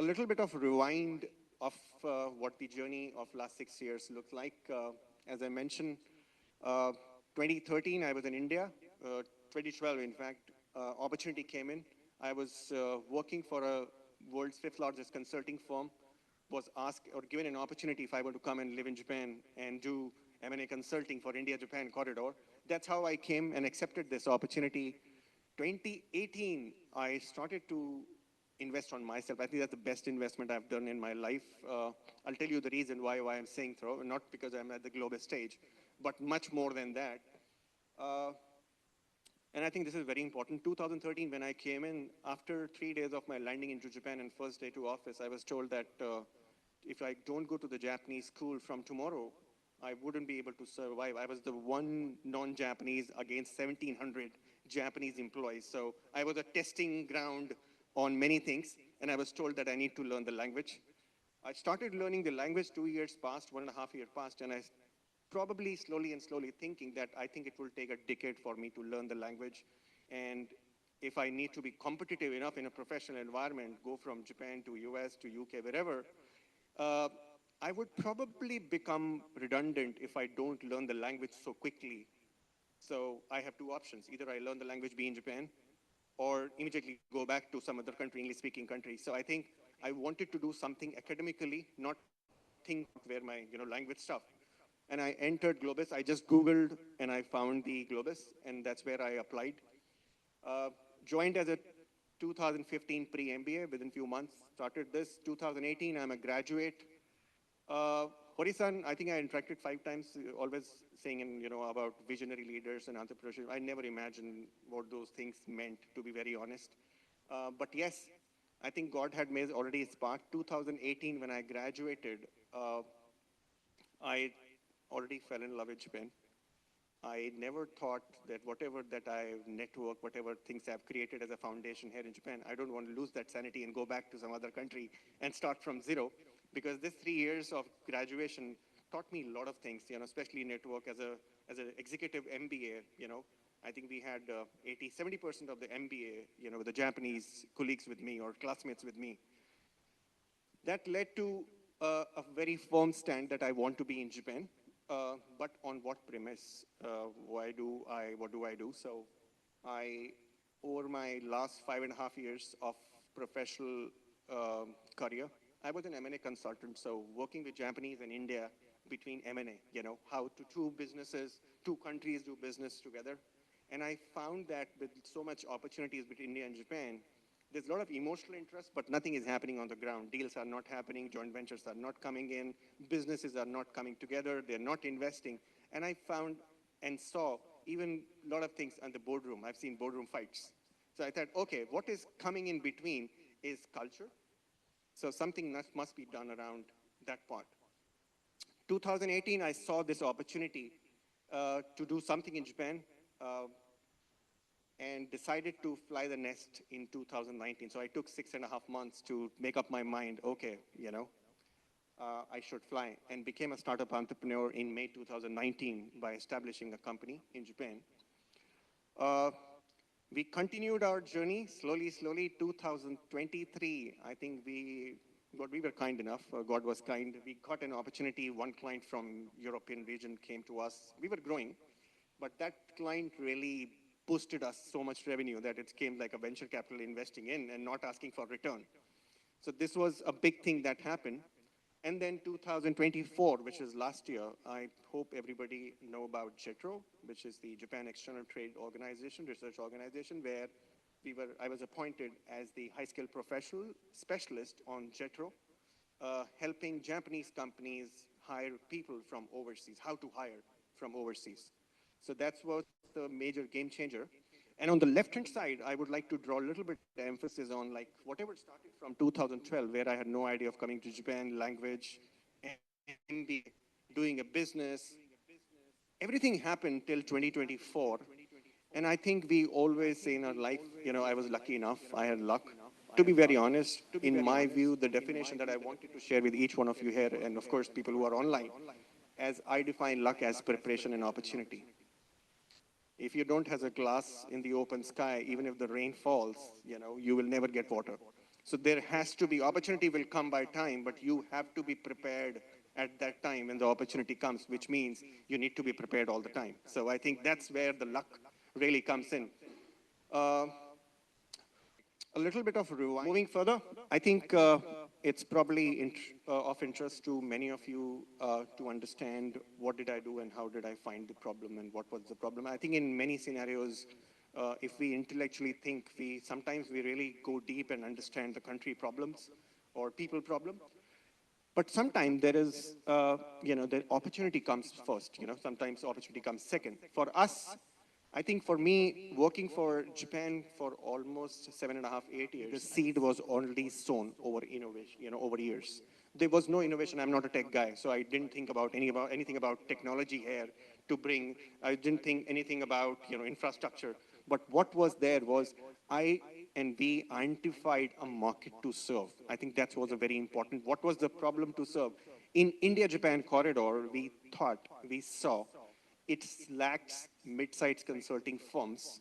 little bit of rewind of what the journey of last 6 years looked like. As I mentioned, 2013, I was in India. 2012, in fact, opportunity came in. I was working for a world's 5th largest consulting firm, was asked or given an opportunity if I were to come and live in Japan and do M&A consulting for India-Japan corridor. That's how I came and accepted this opportunity. 2018, I started to invest on myself. I think that's the best investment I've done in my life. I'll tell you the reason why I'm saying so, not because I'm at the GLOBIS stage, but much more than that. And I think this is very important. 2013, when I came in, after 3 days of my landing into Japan and first day to office, I was told that if I don't go to the Japanese school from tomorrow, I wouldn't be able to survive. I was the one non-Japanese against 1,700 Japanese employees. So I was a testing ground on many things, and I was told that I need to learn the language. I started learning the language, 2 years passed, 1.5 years passed, and I probably slowly thinking that I think it will take a decade for me to learn the language. And if I need to be competitive enough in a professional environment, go from Japan to US to UK, wherever, I would probably become redundant if I don't learn the language so quickly. So I have two options. Either I learn the language, be in Japan, or immediately go back to some other country, English-speaking country. So I think I wanted to do something academically, not think where my language stuff. And I entered GLOBIS. I just Googled and I found the GLOBIS, and that's where I applied. Joined as a 2015 pre-MBA within few months, started this. 2018, I'm a graduate. Hori-san, I think I interacted 5 times, always saying about visionary leaders and entrepreneurship. I never imagined what those things meant, to be very honest. But yes, I think God had made already a spark. 2018, when I graduated, I already fell in love with Japan. I never thought that whatever that I've networked, whatever things I've created as a foundation here in Japan, I don't want to lose that sanity and go back to some other country and start from zero. Because this 3 years of graduation taught me a lot of things, especially network as an executive MBA, I think we had 70% of the MBA, with the Japanese colleagues with me or classmates with me. That led to a very firm stand that I want to be in Japan. But on what premise? What do I do? So over my last 5.5 years of professional career, I was an M&A consultant, so working with Japanese and India between M&A, how two countries do business together. And I found that with so much opportunities between India and Japan, there's a lot of emotional interest, but nothing is happening on the ground. Deals are not happening, joint ventures are not coming in, businesses are not coming together, they're not investing. And I found and saw even a lot of things in the boardroom. I've seen boardroom fights. So I thought, okay, what is coming in between is culture. So something must be done around that part. 2018, I saw this opportunity to do something in Japan. And decided to fly the nest in 2019. So I took 6.5 months to make up my mind, okay, I should fly, and became a startup entrepreneur in May 2019 by establishing a company in Japan. We continued our journey slowly. 2023, I think we were kind enough, God was kind. We got an opportunity, one client from European region came to us. We were growing, but that client really boosted us so much revenue that it came like a venture capital investing in and not asking for return. So this was a big thing that happened. And then 2024, which is last year, I hope everybody know about JETRO, which is the Japan External Trade Organization, research organization, where I was appointed as the high-skilled professional specialist on JETRO, helping Japanese companies hire people from overseas, how to hire from overseas. So that was the major game changer. And on the left-hand side, I would like to draw a little bit of emphasis on whatever started from 2012, where I had no idea of coming to Japan, language, MBA, doing a business. Everything happened till 2024. And I think we always say in our life, I was lucky enough, I had luck. To be very honest, in my view, the definition that I wanted to share with each one of you here, and of course people who are online, as I define luck as preparation and opportunity. If you don't have a glass in the open sky, even if the rain falls, you will never get water. So there has to be, opportunity will come by time, but you have to be prepared at that time when the opportunity comes, which means you need to be prepared all the time. So I think that's where the luck really comes in. A little bit of rewind. Moving further, I think it's probably of interest to many of you to understand what did I do and how did I find the problem and what was the problem. I think in many scenarios, if we intellectually think, sometimes we really go deep and understand the country problems or people problem. But sometimes there is, the opportunity comes first. Sometimes opportunity comes second. For us, I think for me, working for Japan for almost 7.5, 8 years, the seed was already sown over innovation, over years. There was no innovation. I'm not a tech guy, so I didn't think about anything about technology here to bring. I didn't think anything about infrastructure. But what was there was I and we identified a market to serve. I think that was a very important. What was the problem to serve? In India-Japan corridor, we saw it lacks mid-sized consulting firms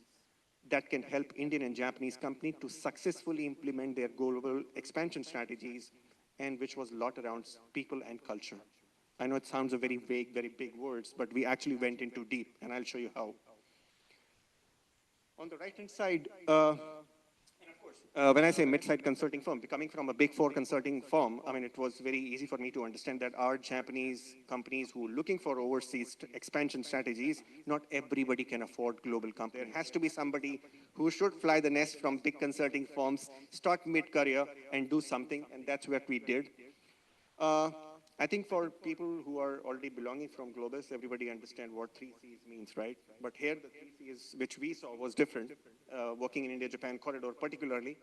that can help Indian and Japanese companies to successfully implement their global expansion strategies, and which was a lot around people and culture. I know it sounds a very vague, very big words, but we actually went into deep, and I'll show you how. On the right-hand side, when I say mid-sized consulting firm, coming from a big four consulting firm, I mean, it was very easy for me to understand that our Japanese companies who are looking for overseas expansion strategies, not everybody can afford global companies. There has to be somebody who should fly the nest from big consulting firms, start mid-career, and do something, and that's what we did. I think for people who are already belonging from GLOBIS, everybody understand what 3Cs means, right? But here the 3Cs, which we saw was different, working in India-Japan corridor particularly.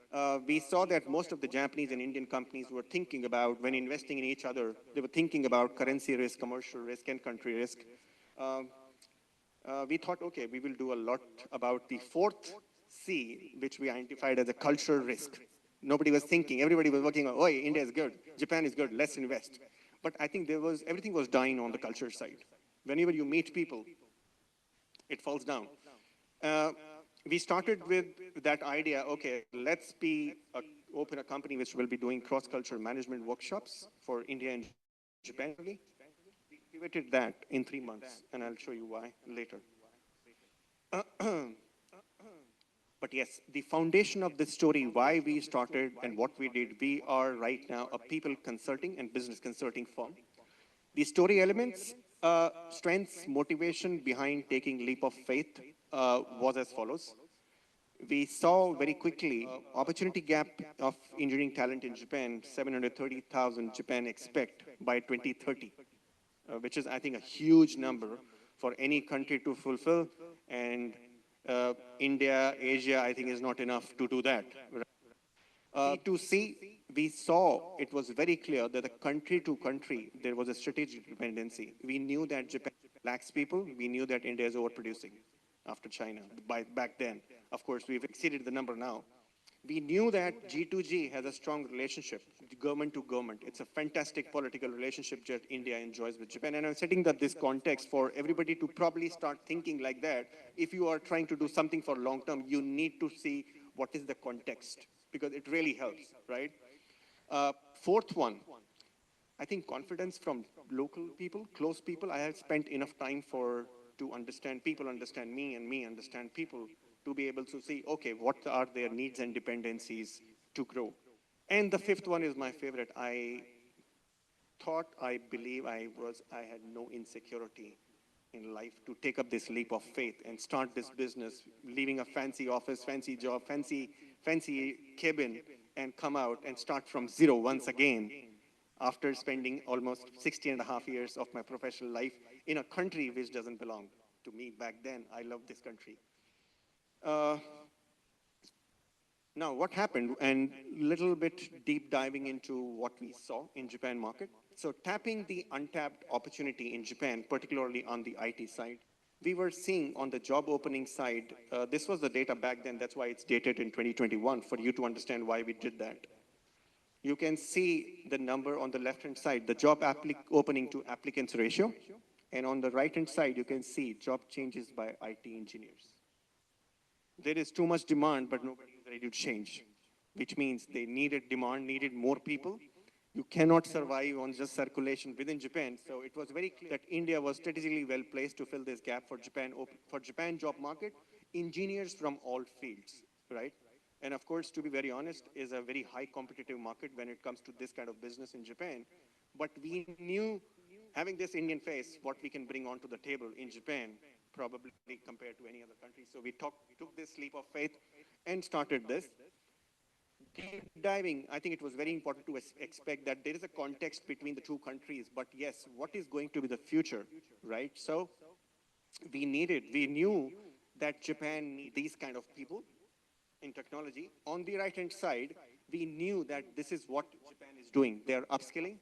We saw that most of the Japanese and Indian companies were thinking about, when investing in each other, they were thinking about currency risk, commercial risk, and country risk. We thought, okay, we will do a lot about the fourth C, which we identified as a cultural risk. Nobody was thinking, everybody was working on, oh, India is good, Japan is good, let's invest. But I think everything was dying on the culture side. Whenever you meet people, it falls down. We started with that idea, okay, let's open a company which will be doing cross-cultural management workshops for India and Japan. We pivoted that in 3 months, and I'll show you why later. But yes, the foundation of this story, why we started and what we did, we are right now a people consulting and business consulting firm. The story elements, strengths, motivation behind taking leap of faith was as follows. We saw very quickly opportunity gap of engineering talent in Japan, 730,000 Japan expect by 2030, which is, I think, a huge number for any country to fulfill. And India, Asia, I think is not enough to do that. To see, we saw it was very clear that the country to country, there was a strategic dependency. We knew that Japan lacks people. We knew that India is overproducing after China back then. Of course, we've exceeded the number now. We knew that G2G has a strong relationship, government to government. It's a fantastic political relationship that India enjoys with Japan. And I'm setting that this context for everybody to probably start thinking like that. If you are trying to do something for long term, you need to see what is the context, because it really helps, right? Fourth one, I think confidence from local people, close people. I have spent enough time to understand people, understand me, and me understand people, to be able to see, okay, what are their needs and dependencies to grow. And the fifth one is my favorite. I believe I had no insecurity in life to take up this leap of faith and start this business, leaving a fancy office, fancy job, fancy cabin, and come out and start from zero once again after spending almost 60.5 years of my professional life in a country which doesn't belong to me back then. I love this country. Now, what happened, and little bit deep diving into what we saw in Japan market. So tapping the untapped opportunity in Japan, particularly on the IT side, we were seeing on the job opening side, this was the data back then, that's why it's dated in 2021, for you to understand why we did that. You can see the number on the left-hand side, the job opening to applicants ratio, and on the right-hand side, you can see job changes by IT engineers. There is too much demand, but nobody is ready to change. which means they needed more people. You cannot survive on just circulation within Japan. So it was very clear that India was strategically well placed to fill this gap for Japan job market, engineers from all fields, right? And of course, to be very honest, is a very high competitive market when it comes to this kind of business in Japan. But we knew, having this Indian face, what we can bring onto the table in Japan, probably compared to any other country. So we took this leap of faith and started this. Deep diving, I think it was very important to expect that there is a context between the two countries, but yes, what is going to be the future, right? So we knew that Japan needs these kind of people in technology. On the right-hand side, we knew that this is what Japan is doing. They are upskilling,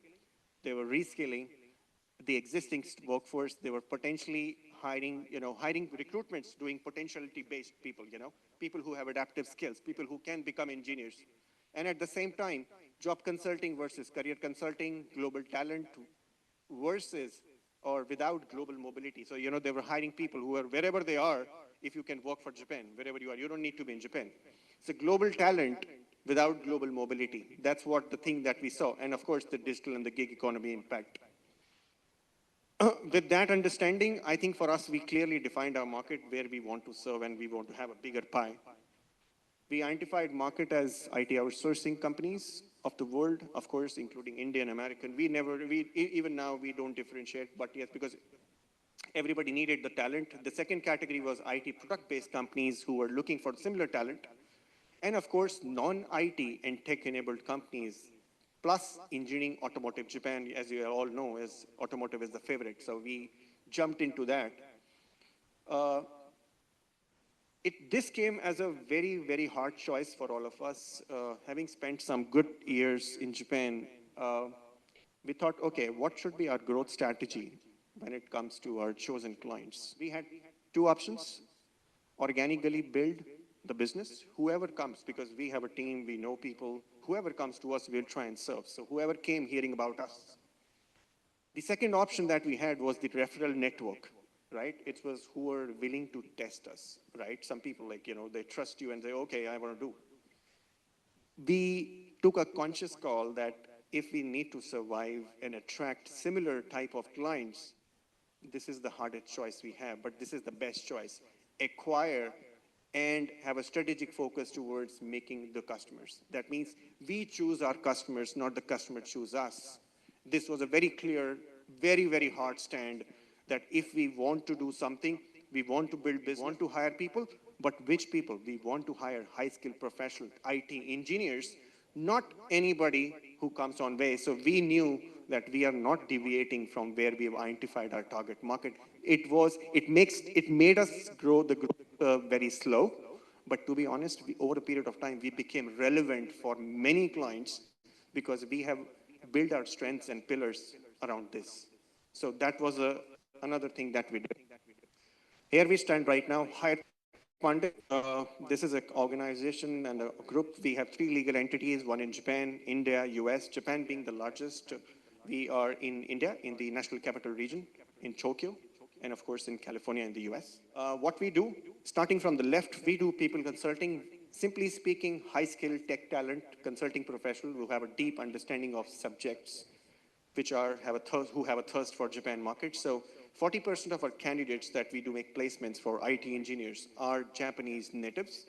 they were reskilling the existing workforce, they were potentially hiring recruitments, doing potentiality-based people, people who have adaptive skills, people who can become engineers. And at the same time, job consulting versus career consulting, global talent versus or without global mobility. So, they were hiring people who are wherever they are, if you can work for Japan, wherever you are, you don't need to be in Japan. So global talent without global mobility. That's what the thing that we saw. And of course, the digital and the gig economy impact. With that understanding, I think for us, we clearly defined our market where we want to serve and we want to have a bigger pie. We identified market as IT outsourcing companies of the world, of course, including Indian, American. Even now, we don't differentiate, but yes, because everybody needed the talent. The second category was IT product-based companies who were looking for similar talent. And of course, non-IT and tech-enabled companies, plus engineering automotive. Japan, as you all know, automotive is the favorite. So we jumped into that. This came as a very, very hard choice for all of us. Having spent some good years in Japan, we thought, okay, what should be our growth strategy when it comes to our chosen clients? We had two options: organically build the business, whoever comes, because we have a team, we know people, whoever comes to us, we'll try and serve. So whoever came hearing about us. The second option that we had was the referral network, right? It was who were willing to test us, right? Some people they trust you and say, okay, I want to do. We took a conscious call that if we need to survive and attract similar type of clients, this is the hardest choice we have, but this is the best choice. Acquire and have a strategic focus towards making the customers. That means we choose our customers, not the customer choose us. This was a very clear, very, very hard stand that if we want to do something, we want to build business, want to hire people, but which people? We want to hire high-skilled professional IT engineers, not anybody who comes on way. So we knew that we are not deviating from where we have identified our target market. It made us grow the group very slow, but to be honest, over a period of time, we became relevant for many clients because we have built our strengths and pillars around this. So that was another thing that we did. Here we stand right now, Hire Pundit. This is an organization and a group. We have 3 legal entities, one in Japan, India, US, Japan being the largest. We are in India, in the National Capital Region, in Tokyo, and of course in California in the US. What we do, starting from the left, we do people consulting. Simply speaking, high-skilled tech talent consulting professionals who have a deep understanding of subjects who have a thirst for Japan market. So 40% of our candidates that we do make placements for IT engineers are Japanese natives,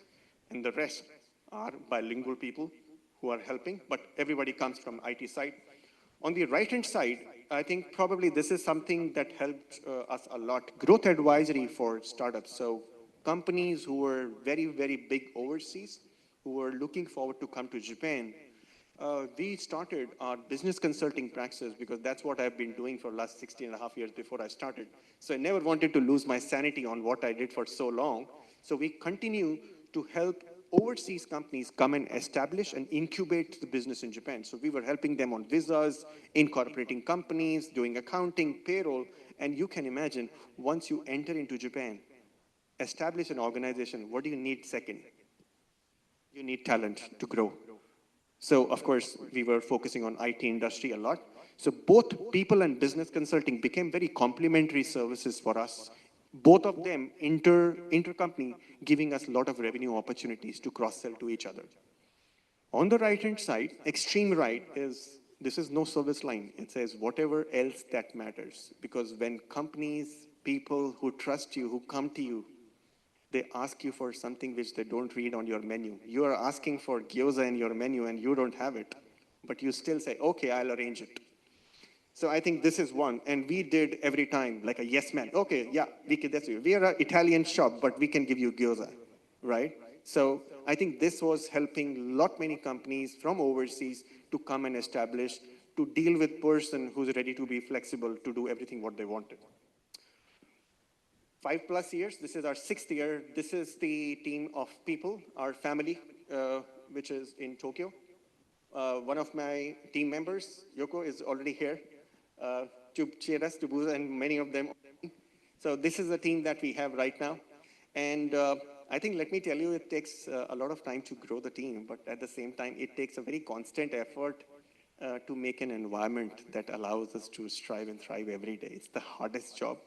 and the rest are bilingual people who are helping, but everybody comes from IT side. On the right-hand side, I think probably this is something that helped us a lot. Growth advisory for startups. So companies who were very, very big overseas, who were looking forward to come to Japan, we started our business consulting practice because that's what I've been doing for the last 16.5 years before I started. So I never wanted to lose my sanity on what I did for so long. So we continue to help overseas companies come and establish and incubate the business in Japan. So we were helping them on visas, incorporating companies, doing accounting, payroll. And you can imagine, once you enter into Japan, establish an organization, what do you need second? You need talent to grow. So of course, we were focusing on IT industry a lot. So both people and business consulting became very complementary services for us. Both of them intercompany, giving us a lot of revenue opportunities to cross-sell to each other. On the right-hand side, extreme right this is no service line. It says whatever else that matters. Because when companies, people who trust you, who come to you, they ask you for something which they don't read on your menu. You are asking for gyoza in your menu and you don't have it, but you still say, okay, I'll arrange it. So I think this is one, and we did every time, like a yes man. Okay, yeah, we are an Italian shop, but we can give you gyoza, right? So I think this was helping lot many companies from overseas to come and establish, to deal with person who's ready to be flexible to do everything what they wanted. 5+ years, this is our 6th year. This is the team of people, our family, which is in Tokyo. One of my team members, Yoko, is already here. Chiedas, Tubuza, and many of them. So this is the team that we have right now. And I think, let me tell you, it takes a lot of time to grow the team, but at the same time, it takes a very constant effort to make an environment that allows us to strive and thrive every day. It's the hardest job.